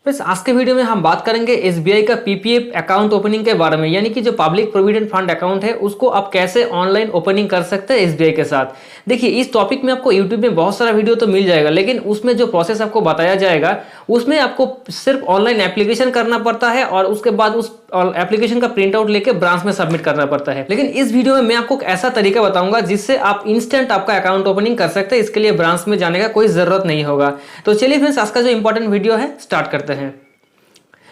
बस आज के वीडियो में हम बात करेंगे एसबीआई का पीपीएफ अकाउंट ओपनिंग के बारे में, यानी कि जो पब्लिक प्रोविडेंट फंड अकाउंट है उसको आप कैसे ऑनलाइन ओपनिंग कर सकते हैं एसबीआई के साथ। देखिए, इस टॉपिक में आपको यूट्यूब में बहुत सारा वीडियो तो मिल जाएगा, लेकिन उसमें जो प्रोसेस आपको बताया जाएगा उसमें आपको सिर्फ ऑनलाइन एप्लीकेशन करना पड़ता है और उसके बाद उस एप्लीकेशन का प्रिंट आउट लेके ब्रांच में सबमिट करना पड़ता है। लेकिन इस वीडियो में मैं आपको एक ऐसा तरीका बताऊंगा जिससे आप इंस्टेंट आपका अकाउंट ओपनिंग कर सकते हैं। इसके लिए ब्रांच में जाने का कोई जरूरत नहीं होगा। तो चलिए फ्रेंड्स, आज का जो इंपॉर्टेंट वीडियो है स्टार्ट करते हैं।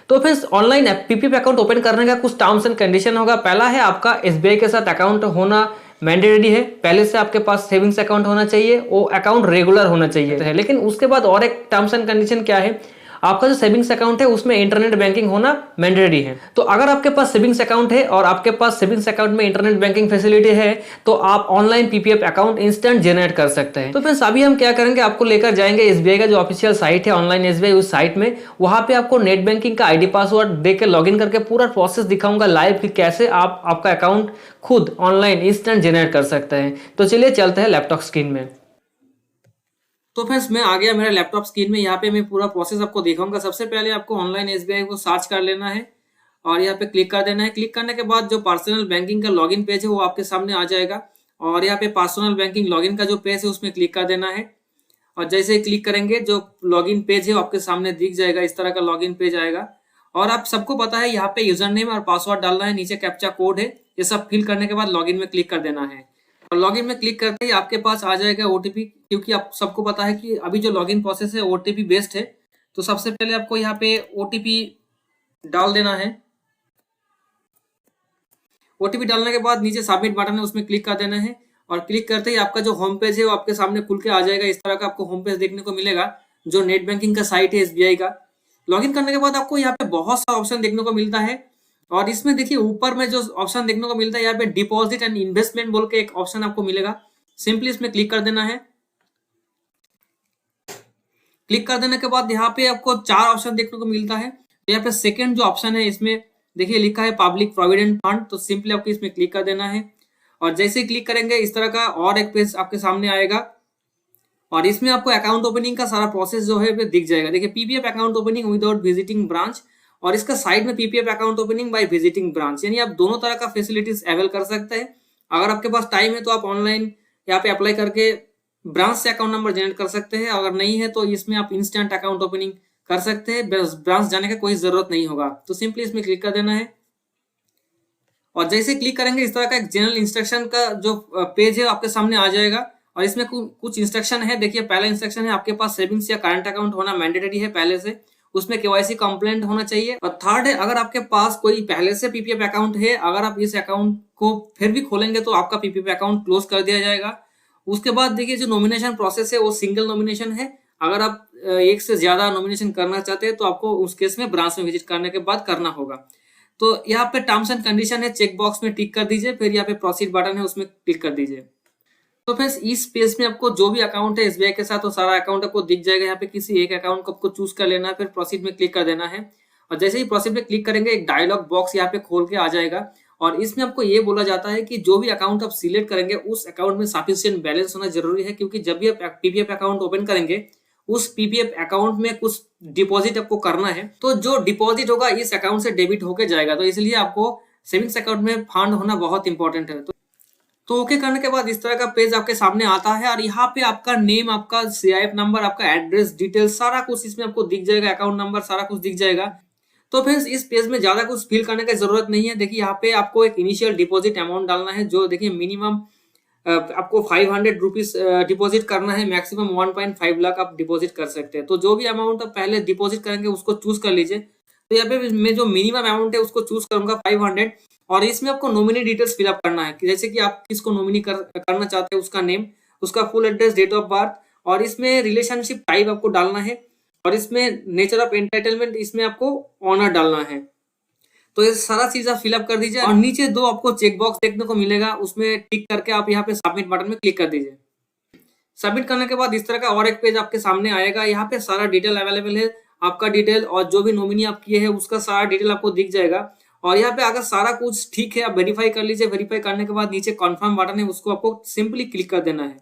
तो friends, online PPF account open करने का कुछ टर्म्स एंड कंडीशन होगा। पहला है, आपका एसबीआई के साथ अकाउंट होना मैंडेटरी है। पहले से आपके पास सेविंग्स अकाउंट होना चाहिए, वो अकाउंट रेगुलर होना चाहिए। लेकिन उसके बाद और एक टर्म्स एंड कंडीशन क्या है, आपका जो सेविंग्स अकाउंट है उसमें इंटरनेट बैंकिंग होना मैंडेटरी है। तो अगर आपके पास सेविंग्स अकाउंट है और आपके पास सेविंग्स अकाउंट में इंटरनेट बैंकिंग फैसिलिटी है तो आप online PPF account instant generate कर सकते हैं। तो फ्रेंड्स, अभी हम क्या करेंगे, आपको लेकर जाएंगे एसबीआई का जो ऑफिशियल साइट है ऑनलाइन एसबीआई, उस साइट में वहां पे आपको नेट बैंकिंग का आईडी पासवर्ड देकर लॉगिन करके पूरा प्रोसेस दिखाऊंगा लाइव कि कैसे आप आपका अकाउंट खुद ऑनलाइन इंस्टेंट जनरेट कर सकते हैं। तो चलिए चलते हैं लैपटॉप स्क्रीन में। तो फ्रेंड्स, मैं आ गया मेरा लैपटॉप स्क्रीन में। यहाँ पे मैं पूरा प्रोसेस आपको दिखाऊंगा। सबसे पहले आपको ऑनलाइन एसबीआई को सर्च कर लेना है और यहाँ पे क्लिक कर देना है। क्लिक करने के बाद जो पर्सनल बैंकिंग का लॉगिन पेज है वो आपके सामने आ जाएगा और यहाँ पे पर्सनल बैंकिंग लॉगिन का जो पेज है उसमें क्लिक कर देना है। और जैसे ही क्लिक करेंगे जो लॉगिन पेज है वो आपके सामने दिख जाएगा। इस तरह का लॉगिन पेज आएगा और आप सबको पता है यहाँ पे यूजर नेम और पासवर्ड डालना है, नीचे कैप्चा कोड है। ये सब फिल करने के बाद लॉगिन में क्लिक कर देना है और लॉगिन में क्लिक करते ही आपके पास आ जाएगा ओटीपी। क्योंकि आप सबको पता है कि अभी जो लॉगिन प्रोसेस है ओटीपी बेस्ड है, तो सबसे पहले आपको यहाँ पे ओटीपी डाल देना है। ओटीपी डालने के बाद नीचे सबमिट बटन है उसमें क्लिक कर देना है और क्लिक करते ही आपका जो होम पेज है वो आपके सामने खुल के आ जाएगा। इस तरह का आपको होम पेज देखने को मिलेगा जो नेट बैंकिंग का साइट है एसबीआई का। लॉगिन करने के बाद आपको यहाँ पे बहुत सारा ऑप्शन देखने को मिलता है और इसमें देखिए ऊपर में जो ऑप्शन देखने को मिलता है यहाँ पे डिपॉजिट एंड इन्वेस्टमेंट बोल के एक ऑप्शन आपको मिलेगा। सिंपली इसमें क्लिक कर देना है। क्लिक कर देने के बाद यहाँ पे आपको 4 ऑप्शन देखने को मिलता है। तो यहाँ पे सेकंड जो ऑप्शन है इसमें देखिए लिखा है पब्लिक प्रोविडेंट फंड, तो सिंपली आपको इसमें क्लिक कर देना है और जैसे ही क्लिक करेंगे इस तरह का और एक पेज आपके सामने आएगा और इसमें आपको अकाउंट ओपनिंग का सारा प्रोसेस जो है दिख जाएगा। देखिए, PPF account opening without visiting branch और इसका साइड में PPF account opening by visiting branch, यानी आप दोनों तरह का फैसिलिटीज अवेल कर सकते हैं। अगर आपके पास टाइम है तो आप ऑनलाइन यहाँ पे अप्लाई करके ब्रांच से अकाउंट नंबर जनरेट कर सकते हैं। अगर नहीं है तो इसमें आप इंस्टेंट अकाउंट ओपनिंग कर सकते हैं, ब्रांच जाने का कोई जरूरत नहीं होगा। तो सिंपली इसमें क्लिक कर देना है और जैसे क्लिक करेंगे इस तरह का एक जनरल इंस्ट्रक्शन का जो पेज है आपके सामने आ जाएगा और इसमें कुछ इंस्ट्रक्शन है। देखिए, पहला इंस्ट्रक्शन है आपके पास सेविंग्स या करंट अकाउंट होना मैंडेटरी है पहले से, उसमें केवाईसी कंप्लेंट होना चाहिए। और थर्ड है, अगर आपके पास कोई पहले से पीपीएफ अकाउंट है, अगर आप इस अकाउंट को फिर भी खोलेंगे तो आपका पीपीएफ अकाउंट क्लोज कर दिया जाएगा। उसके बाद देखिए, जो नॉमिनेशन प्रोसेस है वो सिंगल नॉमिनेशन है। अगर आप एक से ज्यादा नॉमिनेशन करना चाहते हैं तो आपको उस केस में ब्रांच में विजिट करने के बाद करना होगा। तो यहाँ पे टर्म्स एंड कंडीशन है, चेक बॉक्स में टिक कर दीजिए, फिर यहाँ पे प्रोसीड बटन है उसमें क्लिक कर दीजिए। तो फ्रेंड्स, इस पेज में आपको जो भी अकाउंट है एसबीआई के साथ वो सारा अकाउंट आपको दिख जाएगा। यहाँ पे किसी एक अकाउंट को आपको चूज कर लेना है, फिर प्रोसीड में क्लिक कर देना है और जैसे ही प्रोसीड में क्लिक करेंगे एक डायलॉग बॉक्स यहाँ पे खोल के आ जाएगा और इसमें आपको ये बोला जाता है कि जो भी अकाउंट आप सिलेक्ट करेंगे उस अकाउंट में सफिशिएंट बैलेंस होना जरूरी है। क्योंकि जब भी आप पीपीएफ अकाउंट ओपन करेंगे उस पीपीएफ अकाउंट में कुछ डिपॉजिट आपको करना है, तो जो डिपॉजिट होगा इस अकाउंट से डेबिट होके जाएगा। तो इसलिए आपको सेविंग्स अकाउंट में फंड होना बहुत इंपॉर्टेंट है। तो ओके करने के बाद इस तरह का पेज आपके सामने आता है और यहाँ पे आपका नेम, आपका सीआईएफ नंबर, आपका एड्रेस डिटेल सारा कुछ इसमें आपको दिख जाएगा, अकाउंट नंबर सारा कुछ दिख जाएगा। तो फ्रेंड्स, इस पेज में ज्यादा कुछ फिल करने की जरूरत नहीं है। देखिए, यहाँ पे आपको एक इनिशियल डिपॉजिट अमाउंट डालना है जो देखिए मिनिमम आपको 500 रुपीज डिपॉजिट करना है, मैक्सिमम 1.5 लाख आप डिपॉजिट कर सकते हैं। तो जो भी अमाउंट आप पहले डिपॉजिट करेंगे उसको चूज कर लीजिए। तो यहाँ पे मैं जो मिनिमम अमाउंट है उसको चूज करूंगा 500 और इसमें आपको नॉमिनी डिटेल्स फिलअप करना है कि जैसे कि आप किसको नॉमिनी करना चाहते हैं, उसका नेम, उसका full address, date of birth और इसमें रिलेशनशिप टाइप आपको डालना है और इसमें नेचर ऑफ एंटाइटलमेंट इसमें आपको ऑनर डालना है। तो ये सारा चीज आप फिलअप कर दीजिए और नीचे 2 आपको चेक बॉक्स देखने को मिलेगा, उसमें टिक करके आप यहाँ पे सबमिट बटन में क्लिक कर दीजिए। सबमिट करने के बाद इस तरह का और एक पेज आपके सामने आएगा। यहाँ पे सारा डिटेल अवेलेबल है, आपका डिटेल और जो भी नॉमिनी आप किए हैं उसका सारा डिटेल आपको दिख जाएगा। और यहाँ पे अगर सारा कुछ ठीक है आप वेरीफाई कर लीजिए। वेरीफाई करने के बाद नीचे कन्फर्म बटन है उसको आपको सिंपली क्लिक कर देना है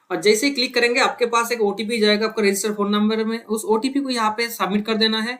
और जैसे ही क्लिक करेंगे आपके पास एक ओटीपी जाएगा आपका रजिस्टर्ड फोन नंबर में। उस ओटीपी को यहाँ पे सबमिट कर देना है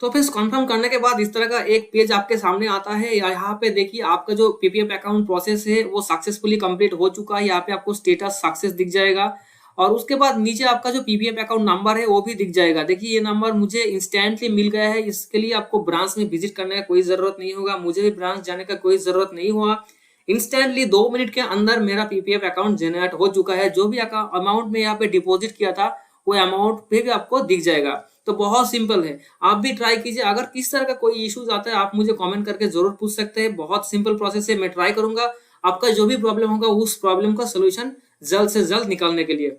तो फिर कंफर्म करने के बाद इस तरह का एक पेज आपके सामने आता है। यहाँ पे देखिए आपका जो पीपीएफ अकाउंट प्रोसेस है वो सक्सेसफुली कंप्लीट हो चुका है। यहाँ पे आपको स्टेटस सक्सेस दिख जाएगा और उसके बाद नीचे आपका जो पीपीएफ अकाउंट नंबर है वो भी दिख जाएगा। देखिए ये नंबर मुझे इंस्टेंटली मिल गया है। इसके लिए आपको ब्रांच में विजिट करने का कोई जरूरत नहीं होगा, मुझे भी ब्रांच जाने का कोई जरूरत नहीं हुआ। इंस्टेंटली 2 मिनट के अंदर मेरा पीपीएफ अकाउंट जनरेट हो चुका है। जो भी अमाउंट में यहाँ पे डिपॉजिट किया था वो अमाउंट पे भी आपको दिख जाएगा। तो बहुत सिंपल है, आप भी ट्राई कीजिए। अगर किस तरह का कोई इश्यूज आता है आप मुझे कमेंट करके जरूर पूछ सकते हैं। बहुत सिंपल प्रोसेस है, मैं ट्राई करूंगा आपका जो भी प्रॉब्लम होगा उस प्रॉब्लम का सोल्यूशन जल्द से जल्द निकालने के लिए।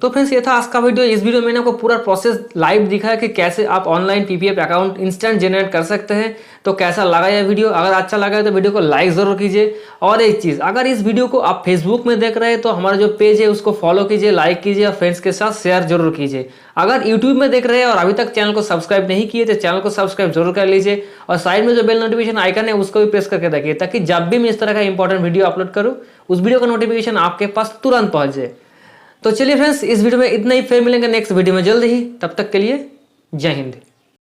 तो फ्रेंड्स ये था आज का वीडियो। इस वीडियो में मैंने आपको पूरा प्रोसेस लाइव दिखाया कि कैसे आप online PPF account instant generate कर सकते हैं। तो कैसा लगा यह वीडियो? अगर अच्छा लगा तो वीडियो को लाइक जरूर कीजिए। और एक चीज़, अगर इस वीडियो को आप फेसबुक में देख रहे हैं तो हमारा जो पेज है उसको फॉलो कीजिए, लाइक कीजिए और फ्रेंड्स के साथ शेयर जरूर कीजिए। अगर यूट्यूब में देख रहे हैं और अभी तक चैनल को सब्सक्राइब नहीं किए तो चैनल को सब्सक्राइब जरूर कर लीजिए और साइड में जो बेल नोटिफिकेशन आइकन है उसको भी प्रेस करके रखिए ताकि जब भी मैं इस तरह का इंपॉर्टेंट वीडियो अपलोड करूँ उस वीडियो का नोटिफिकेशन आपके पास तुरंत पहुंच जाए। तो चलिए फ्रेंड्स, इस वीडियो में इतना ही। फिर मिलेंगे नेक्स्ट वीडियो में जल्द ही। तब तक के लिए जय हिंद।